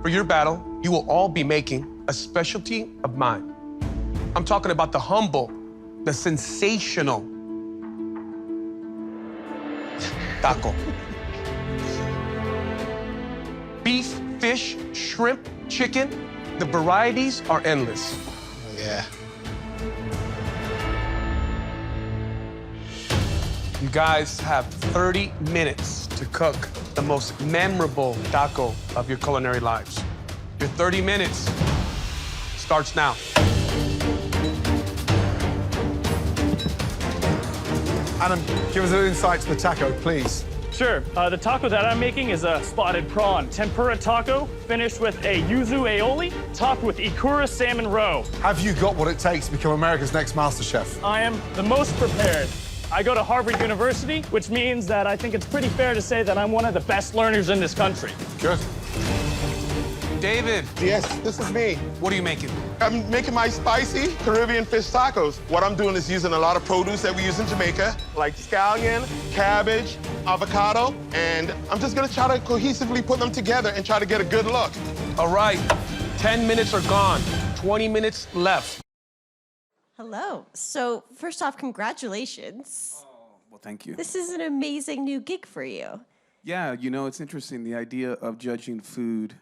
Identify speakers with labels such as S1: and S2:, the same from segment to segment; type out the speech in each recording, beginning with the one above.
S1: For your battle, you will all be making a specialty of mine. I'm talking about the humble, the sensational taco. Beef, fish, shrimp, chicken, the varieties are endless.
S2: Yeah.
S1: You guys have 30 minutes to cook the most memorable taco of your culinary lives. Your 30 minutes starts now.
S3: Adam, give us an insight to the taco, please.
S4: Sure. The taco that I'm making is a spotted prawn tempura taco, finished with a yuzu aioli, topped with ikura salmon roe.
S3: Have you got what it takes to become America's next MasterChef?
S4: I am the most prepared. I go to Harvard University, which means that I think it's pretty fair to say that I'm one of the best learners in this country.
S3: Good.
S1: David,
S2: Yes, this is me.
S1: what are you making?
S2: I'm making my spicy Caribbean fish tacos. What I'm doing is using a lot of produce that we use in Jamaica, like scallion, cabbage, avocado, and I'm just gonna try to cohesively put them together and try to get a good look.
S1: All right, 10 minutes are gone, 20 minutes left.
S5: Hello. So first off, congratulations.
S6: Well, thank you.
S5: This is an amazing new gig for you.
S6: Yeah, you know, it's interesting, the idea of judging food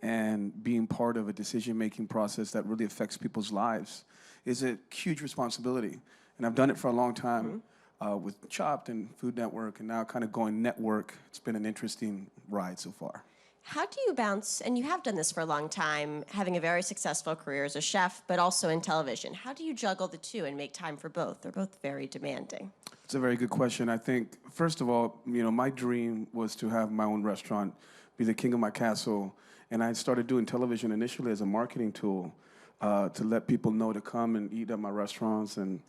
S6: and being part of a decision-making process that really affects people's lives is a huge responsibility. And I've done it for a long time with Chopped and Food Network, and now kind of going network. It's been an interesting ride so far.
S5: How do you bounce, and you have done this for a long time, having a very successful career as a chef, but also in television. How do you juggle the two and make time for both? They're both very demanding.
S6: It's a very good question. I think, first of all, you know, my dream was to have my own restaurant, be the king of my castle. And I started doing television initially as a marketing tool to let people know to come and eat at my restaurants and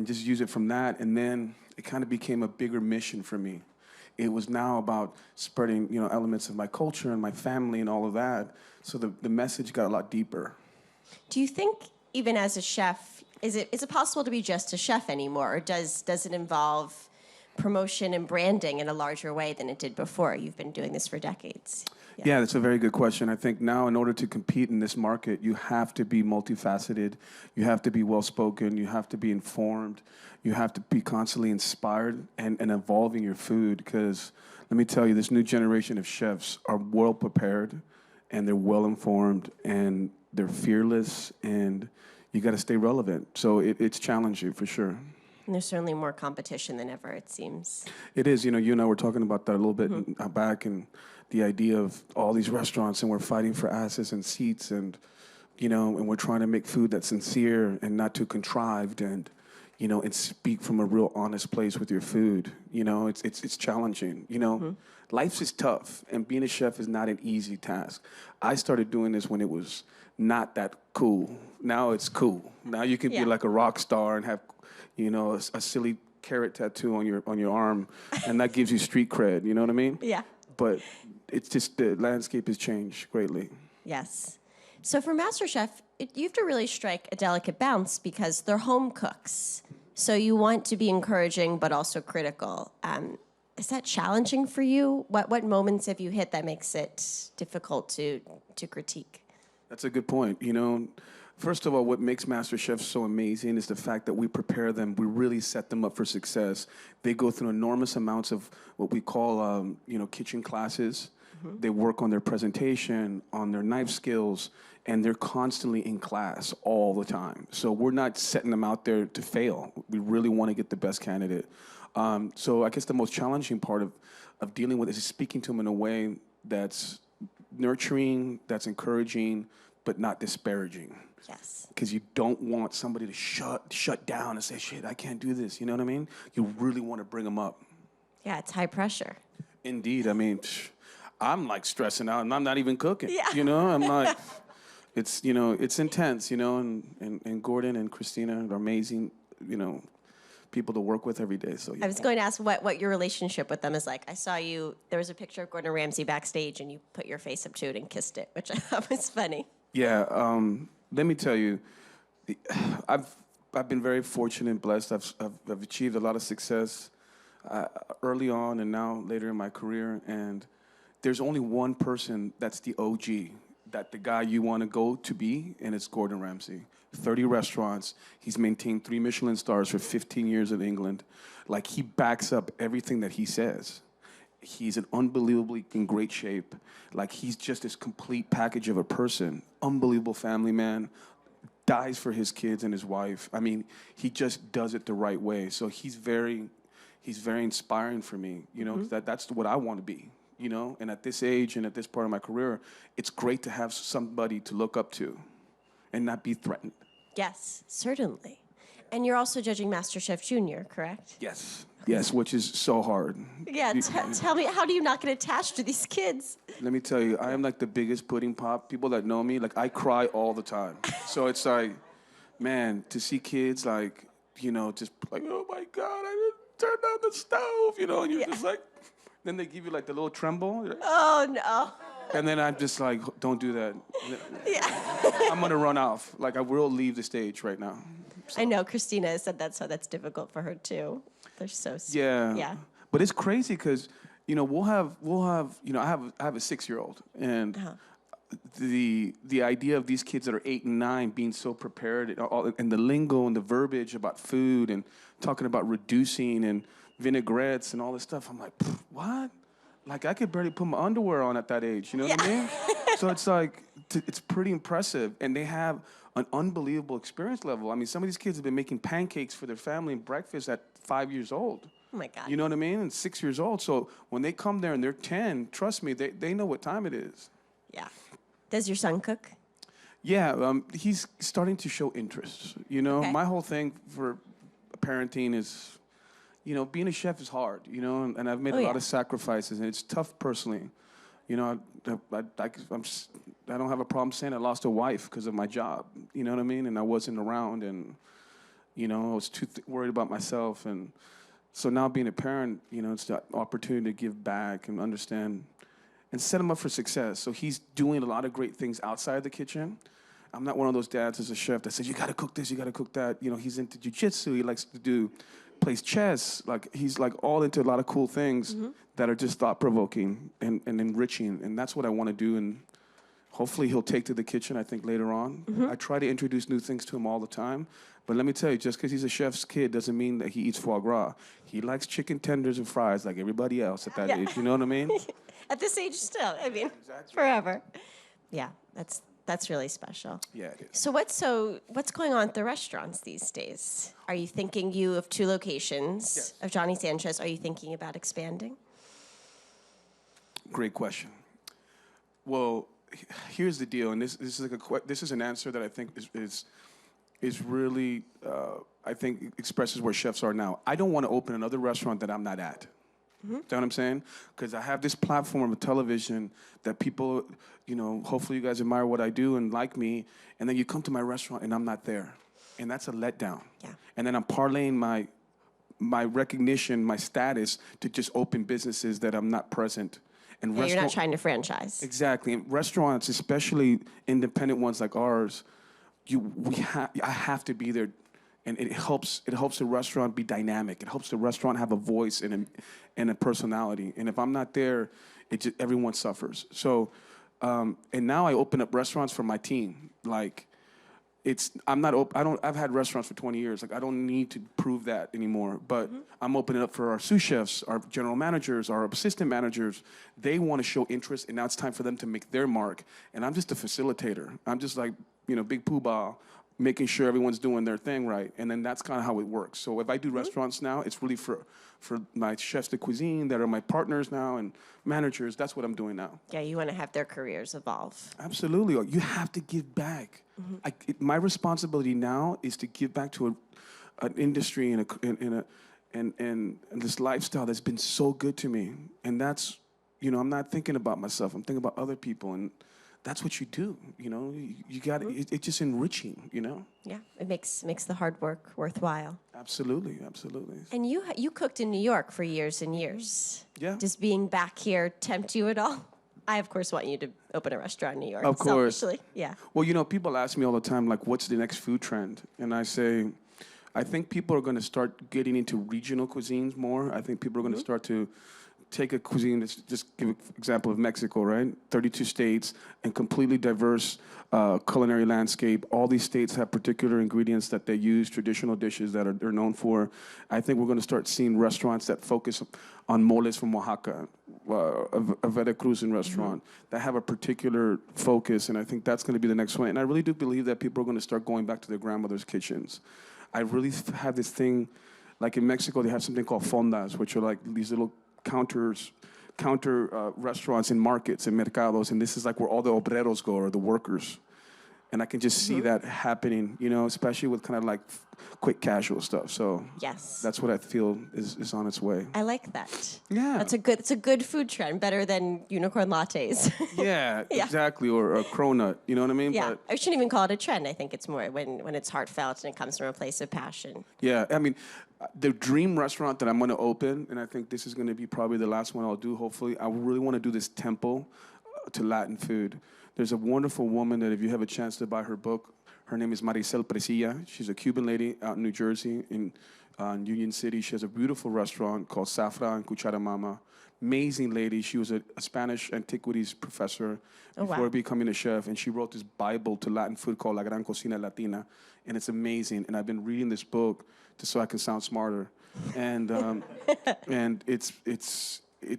S6: just use it from that. And then it kind of became a bigger mission for me. It was now about spreading, you know, elements of my culture and my family and all of that. So the message got a lot deeper.
S5: Do you think, even as a chef, is it possible to be just a chef anymore, or does it involve promotion and branding in a larger way than it did before? You've been doing this for decades.
S6: Yeah, that's a very good question. I think now, in order to compete in this market, you have to be multifaceted. You have to be well-spoken. You have to be informed. You have to be constantly inspired and evolving your food, because let me tell you, this new generation of chefs are well-prepared, and they're well-informed, and they're fearless, and you got to stay relevant. So it's challenging, for sure.
S5: And there's certainly more competition than ever, it seems.
S6: It is. You know, you and I were talking about that a little bit back, and the idea of all these restaurants, and we're fighting for assets and seats, and, you know, and we're trying to make food that's sincere and not too contrived, and, you know, and speak from a real honest place with your food. You know, it's challenging. You know, life is tough, and being a chef is not an easy task. I started doing this when it was not that cool. Now it's cool. Now you can be like a rock star and have, you know, a silly carrot tattoo on your arm, and that gives you street cred. You know what I mean?
S5: Yeah.
S6: But it's just the landscape has changed greatly.
S5: Yes. So for MasterChef, you have to really strike a delicate balance because they're home cooks. So you want to be encouraging but also critical. Is that challenging for you? What moments have you hit that makes it difficult to critique?
S6: That's a good point. You know, first of all, what makes MasterChef so amazing is the fact that we prepare them. We really set them up for success. They go through enormous amounts of what we call, you know, kitchen classes. They work on their presentation, on their knife skills, and they're constantly in class all the time. So we're not setting them out there to fail. We really want to get the best candidate. So I guess the most challenging part of dealing with it is speaking to them in a way that's nurturing, that's encouraging, but not disparaging.
S5: Yes.
S6: Because you don't want somebody to shut down and say, shit, I can't do this. You know what I mean? You really want to bring them up.
S5: Yeah, it's high pressure.
S6: Indeed. I mean, I'm like stressing out, and I'm not even cooking.
S5: Yeah.
S6: You know, I'm like, it's, you know, it's intense, you know, and Gordon and Christina are amazing, you know, people to work with every day. So yeah.
S5: I was going to ask what your relationship with them is like. I saw you, there was a picture of Gordon Ramsay backstage, and you put your face up to it and kissed it, which I thought was funny.
S6: Yeah, let me tell you, I've been very fortunate and blessed. I've achieved a lot of success early on and now later in my career, and there's only one person that's the OG, that the guy you want to go to be, and it's Gordon Ramsay. 30 restaurants. He's maintained 3 Michelin stars for 15 years in England. Like, he backs up everything that he says. He's in unbelievably in great shape. Like, he's just this complete package of a person. Unbelievable family man. Dies for his kids and his wife. I mean, he just does it the right way. So he's very inspiring for me, you know, 'cause that's what I want to be, you know? And at this age and at this part of my career, it's great to have somebody to look up to and not be threatened.
S5: Yes, certainly. And you're also judging MasterChef Junior, correct?
S6: Yes. Yes, which is so hard.
S5: Yeah, tell me, how do you not get attached to these kids?
S6: Let me tell you, I am like the biggest pudding pop. People that know me, like, I cry all the time. So it's like, man, to see kids like, you know, just like, oh my God, I didn't turn down the stove, you know, and you're just like, then they give you like the little tremble. You're like,
S5: Oh, no.
S6: and then I'm just like, don't do that.
S5: Yeah.
S6: I'm gonna run off. Like, I will leave the stage right now.
S5: I know Christina has said that's difficult for her, too. They're so sweet.
S6: Yeah.
S5: Yeah.
S6: But it's crazy because, you know, we'll have, you know, I have a 6-year-old, and the idea of these kids that are 8 and 9 being so prepared, and the lingo and the verbiage about food and talking about reducing and vinaigrettes and all this stuff, I'm like, what? Like, I could barely put my underwear on at that age, you know what I mean? So it's like, it's pretty impressive, and they have an unbelievable experience level. I mean, some of these kids have been making pancakes for their family and breakfast at 5 years old.
S5: Oh, my God.
S6: You know what I mean? And 6 years old. So when they come there and they're 10, trust me, they know what time it is.
S5: Yeah. Does your son cook?
S6: Yeah, he's starting to show interest. You know,
S5: Okay.
S6: my whole thing for parenting is, you know, being a chef is hard, you know, and I've made a lot of sacrifices, and it's tough personally. You know, I don't have a problem saying I lost a wife because of my job. You know what I mean? And I wasn't around, and, you know, I was too worried about myself. And so now being a parent, you know, it's the opportunity to give back and understand and set him up for success. So he's doing a lot of great things outside the kitchen. I'm not one of those dads as a chef that says, you got to cook this, you got to cook that. You know, he's into jiu-jitsu. He likes to plays chess. Like, he's like all into a lot of cool things that are just thought-provoking and enriching. And that's what I want to do. And hopefully he'll take to the kitchen, I think, later on. I try to introduce new things to him all the time. But let me tell you, just because he's a chef's kid doesn't mean that he eats foie gras. He likes chicken tenders and fries like everybody else at that age. You know what I mean?
S5: At this age still, I mean, forever. Yeah, that's really special.
S6: Yeah, it is.
S5: So what's going on at the restaurants these days? Are you thinking you have 2 locations of Johnny Sanchez? Are you thinking about expanding?
S6: Great question. Well, here's the deal, and this is an answer that I think is really I think expresses where chefs are now. I don't want to open another restaurant that I'm not at. You know what I'm saying? Because I have this platform of television that people, you know, hopefully you guys admire what I do and like me, and then you come to my restaurant and I'm not there. And that's a letdown.
S5: Yeah.
S6: And then I'm parlaying my recognition, my status to just open businesses that I'm not present. And
S5: Yeah, you're not trying to franchise.
S6: Exactly. And restaurants, especially independent ones like ours, I have to be there. And it helps the restaurant be dynamic. It helps the restaurant have a voice and a personality. And if I'm not there, everyone suffers. So, and now I open up restaurants for my team. Like, I've had restaurants for 20 years. Like, I don't need to prove that anymore. But I'm opening up for our sous chefs, our general managers, our assistant managers. They want to show interest, and now it's time for them to make their mark. And I'm just a facilitator. I'm just like, you know, big poobah, making sure everyone's doing their thing right. And then that's kind of how it works. So if I do restaurants now, it's really for my chefs de cuisine that are my partners now and managers. That's what I'm doing now.
S5: Yeah, you want to have their careers evolve.
S6: Absolutely. You have to give back. My responsibility now is to give back to an industry and this lifestyle that's been so good to me. And that's, you know, I'm not thinking about myself. I'm thinking about other people. And that's what you do, you know. You got it's just enriching, you know.
S5: Yeah, it makes the hard work worthwhile.
S6: Absolutely, absolutely.
S5: And you cooked in New York for years and years.
S6: Yeah.
S5: Does being back here tempt you at all? I of course want you to open a restaurant in New York.
S6: Of course.
S5: Selfishly. Yeah.
S6: Well, you know, people ask me all the time, like, what's the next food trend? And I say, I think people are going to start getting into regional cuisines more. I think people are going to start to take a cuisine, let's just give an example of Mexico, right? 32 states and completely diverse culinary landscape. All these states have particular ingredients that they use, traditional dishes that they're known for. I think we're going to start seeing restaurants that focus on moles from Oaxaca, a Veracruzan restaurant that have a particular focus, and I think that's going to be the next one. And I really do believe that people are going to start going back to their grandmother's kitchens. I really have this thing, like in Mexico, they have something called fondas, which are like these little counter restaurants in markets and mercados, and this is like where all the obreros go, or the workers. And I can just see that happening, you know, especially with kind of like quick casual stuff. So
S5: Yes.
S6: that's what I feel is on its way.
S5: I like that.
S6: Yeah.
S5: It's a good food trend, better than unicorn lattes.
S6: Yeah, exactly, or a cronut, you know what I mean?
S5: Yeah,
S6: But,
S5: I shouldn't even call it a trend. I think it's more when it's heartfelt and it comes from a place of passion.
S6: yeah, I mean, the dream restaurant that I'm going to open, and I think this is going to be probably the last one I'll do, hopefully, I really want to do this temple to Latin food. There's a wonderful woman that if you have a chance to buy her book, her name is Maricel Presilla. She's a Cuban lady out in New Jersey, in Union City. She has a beautiful restaurant called Safra and Cuchara Mama. Amazing lady. She was a Spanish antiquities professor before becoming a chef, and she wrote this Bible to Latin food called La Gran Cocina Latina, and it's amazing. And I've been reading this book just so I can sound smarter, and and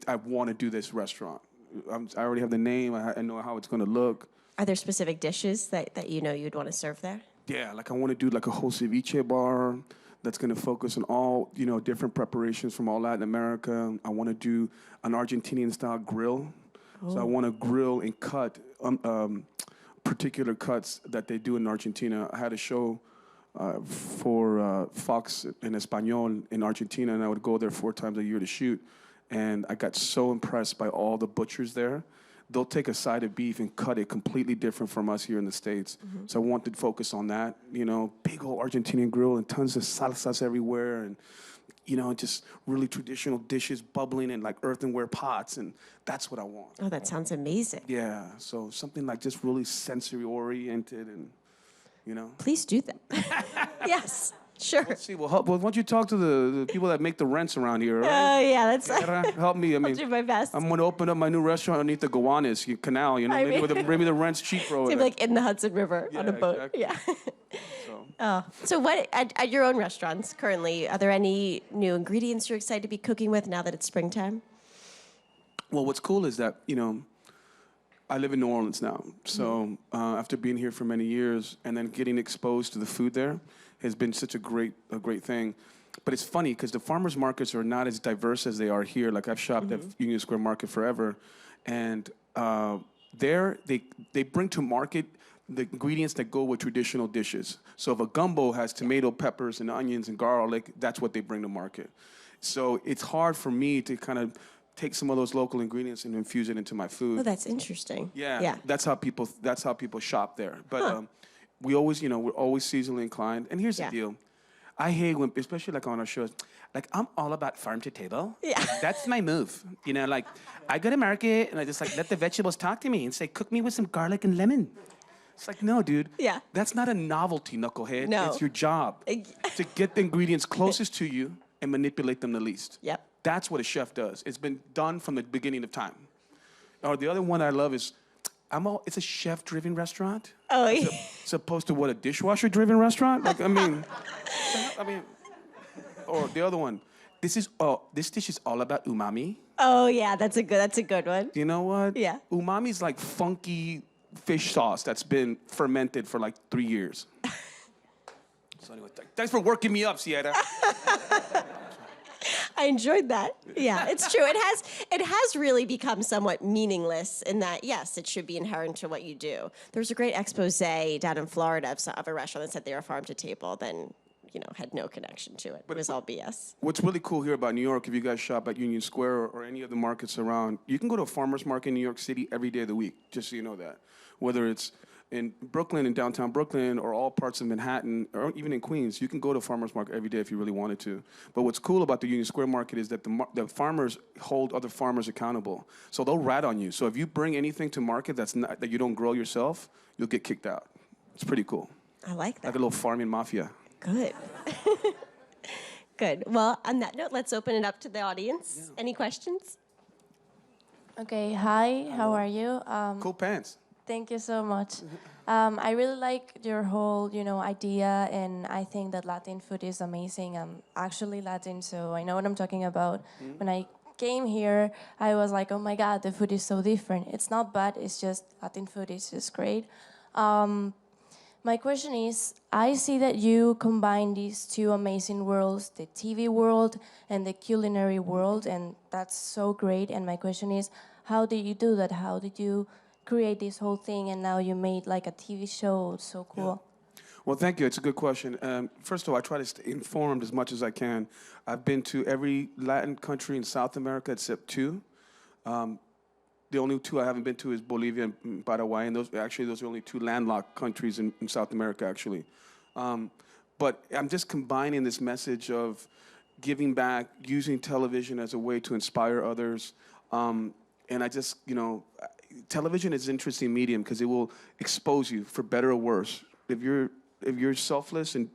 S6: I want to do this restaurant. I already have the name. I know how it's going to look.
S5: Are there specific dishes that you know you'd want to serve there?
S6: Yeah, like I want to do like a whole ceviche bar that's going to focus on all, you know, different preparations from all Latin America. I want to do an Argentinian-style grill. So I want to grill and cut particular cuts that they do in Argentina. I had a show for Fox in Español in Argentina, and I would go there 4 times a year to shoot. And I got so impressed by all the butchers there. They'll take a side of beef and cut it completely different from us here in the States. So I wanted to focus on that, you know, big old Argentinian grill and tons of salsas everywhere, and, you know, just really traditional dishes bubbling in like earthenware pots, and that's what I want.
S5: Oh, that sounds amazing.
S6: Yeah, so something like just really sensory oriented, and, you know.
S5: Please do that. Yes, sure.
S6: Let's see. Well, why don't you talk to the people that make the rents around here, all right?
S5: Yeah, that's.
S6: Help me. I mean,
S5: I'll do my best.
S6: I'm going to open up my new restaurant underneath the Gowanus Canal, you know, maybe the rent's cheap over there.
S5: Like in the Hudson River on a boat.
S6: Exactly.
S5: Yeah. So what at your own restaurants currently, are there any new ingredients you're excited to be cooking with now that it's springtime?
S6: Well, what's cool is that, you know, I live in New Orleans now. So after being here for many years and then getting exposed to the food there has been such a great thing. But it's funny because the farmers markets are not as diverse as they are here. Like I've shopped at Union Square Market forever, and there they bring to market the ingredients that go with traditional dishes. So if a gumbo has tomato, peppers, and onions and garlic, that's what they bring to market. So it's hard for me to kind of take some of those local ingredients and infuse it into my food.
S5: Oh, that's interesting.
S6: Yeah. That's how people shop there. But we always, you know, we're always seasonally inclined. And here's the deal. I hate when, especially like on our shows, like I'm all about farm to table.
S5: Yeah.
S6: That's my move. You know, like I go to market and I just like let the vegetables talk to me and say, cook me with some garlic and lemon. It's like, no, dude.
S5: Yeah.
S6: That's not a novelty, knucklehead.
S5: No.
S6: It's your job to get the ingredients closest to you and manipulate them the least.
S5: Yep.
S6: That's what a chef does. It's been done from the beginning of time. Or the other one I love is, it's a chef-driven restaurant.
S5: Oh, yeah.
S6: As opposed to what, a dishwasher-driven restaurant? Like, I mean, or the other one, this dish is all about umami.
S5: Oh, yeah, that's a good one.
S6: You know what?
S5: Yeah.
S6: Umami is like funky fish sauce that's been fermented for like 3 years. So anyway, thanks for working me up, Sierra.
S5: I enjoyed that. Yeah, it's true. It has really become somewhat meaningless in that, yes, it should be inherent to what you do. There was a great expose down in Florida of a restaurant that said they were farm to table, then, you know, had no connection to it. It was all BS.
S6: What's really cool here about New York, if you guys shop at Union Square or any of the markets around, you can go to a farmer's market in New York City every day of the week, just so you know that. Whether it's in Brooklyn, in downtown Brooklyn, or all parts of Manhattan, or even in Queens, you can go to a farmer's market every day if you really wanted to. But what's cool about the Union Square Market is that the farmers hold other farmers accountable. So they'll rat on you. So if you bring anything to market that you don't grow yourself, you'll get kicked out. It's pretty cool.
S5: I like that.
S6: Like a little farming mafia.
S5: Good. Good. Well, on that note, let's open it up to the audience. Yeah. Any questions?
S7: Okay, hi, how are you?
S6: Cool pants.
S7: Thank you so much. I really like your whole, idea, and I think that Latin food is amazing. I'm actually Latin, so I know what I'm talking about. When I came here, I was like, oh my God, the food is so different. It's not bad, it's just Latin food is just great. My question is, I see that you combine these two amazing worlds, the TV world and the culinary world, and that's so great. And my question is, how did you do that? How did you create this whole thing, and now you made like a TV show? It's so cool.
S6: Yeah. Well, thank you. It's a good question. First of all, I try to stay informed as much as I can. I've been to every Latin country in South America except two. The only two I haven't been to is Bolivia and Paraguay, and those are only two landlocked countries in South America, actually. But I'm just combining this message of giving back, using television as a way to inspire others. And I just, television is an interesting medium because it will expose you for better or worse. If you're selfless and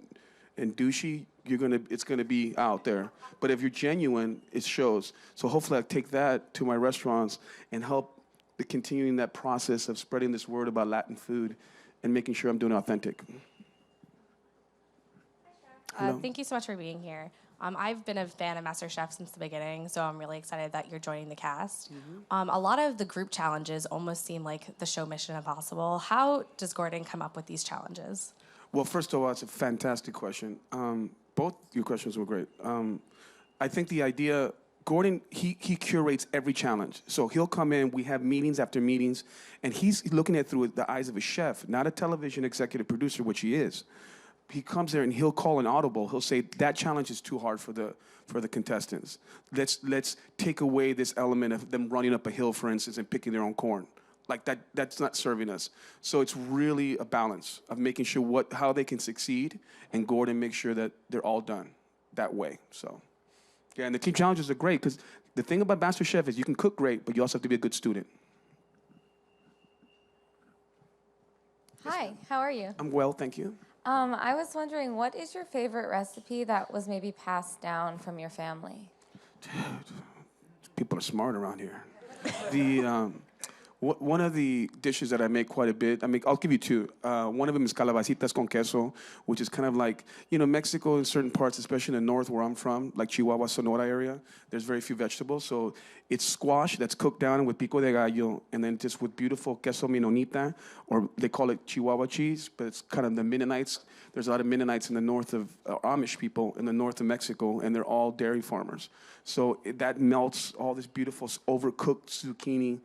S6: douchey, it's gonna be out there. But if you're genuine, it shows. So hopefully I take that to my restaurants and help continuing that process of spreading this word about Latin food and making sure I'm doing it authentic.
S8: Thank you so much for being here. I've been a fan of MasterChef since the beginning, so I'm really excited that you're joining the cast. A lot of the group challenges almost seem like the show Mission Impossible. How does Gordon come up with these challenges?
S6: Well, first of all, it's a fantastic question. Both your questions were great. I think the idea, Gordon, he curates every challenge. So he'll come in, we have meetings after meetings, and he's looking at it through the eyes of a chef, not a television executive producer, which he is. He comes there and he'll call an audible. He'll say, that challenge is too hard for the contestants. Let's take away this element of them running up a hill, for instance, and picking their own corn. Like that's not serving us. So it's really a balance of making sure how they can succeed, and Gordon makes sure that they're all done that way. So, yeah, and the team challenges are great because the thing about MasterChef is you can cook great, but you also have to be a good student.
S9: Hi, how are you?
S6: I'm well, thank you.
S9: I was wondering, what is your favorite recipe that was maybe passed down from your family?
S6: Dude, people are smart around here. One of the dishes that I make quite a bit, I'll give you two. One of them is calabacitas con queso, which is kind of like, Mexico in certain parts, especially in the north where I'm from, like Chihuahua, Sonora area, there's very few vegetables. So it's squash that's cooked down with pico de gallo, and then just with beautiful queso minonita, or they call it Chihuahua cheese, but it's kind of the Mennonites. There's a lot of Mennonites in the north of, Amish people in the north of Mexico, and they're all dairy farmers. So that melts all this beautiful overcooked zucchini.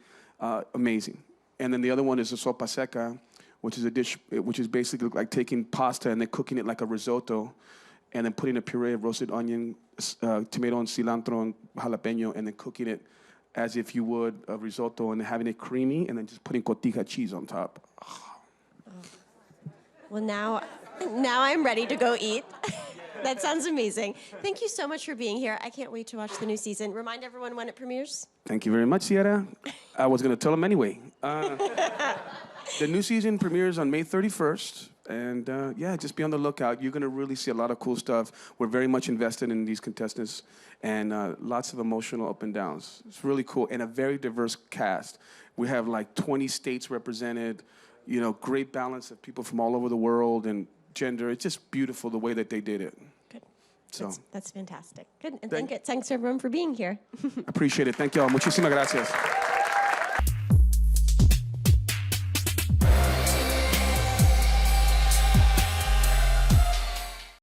S6: Amazing. And then the other one is a sopa seca, which is a dish which is basically like taking pasta and then cooking it like a risotto, and then putting a puree of roasted onion, tomato and cilantro and jalapeno, and then cooking it as if you would a risotto, and having it creamy, and then just putting cotija cheese on top.
S5: Well, now I'm ready to go eat. That sounds amazing. Thank you so much for being here. I can't wait to watch the new season. Remind everyone when it premieres.
S6: Thank you very much, Sierra. I was going to tell them anyway. The new season premieres on May 31st. And yeah, just be on the lookout. You're going to really see a lot of cool stuff. We're very much invested in these contestants, and lots of emotional up and downs. It's really cool, and a very diverse cast. We have like 20 states represented, great balance of people from all over the world and gender. It's just beautiful the way that they did it.
S5: Good.
S6: So
S5: that's fantastic. Good. And thanks everyone for being here.
S6: Appreciate it. Thank y'all. Muchísimas gracias.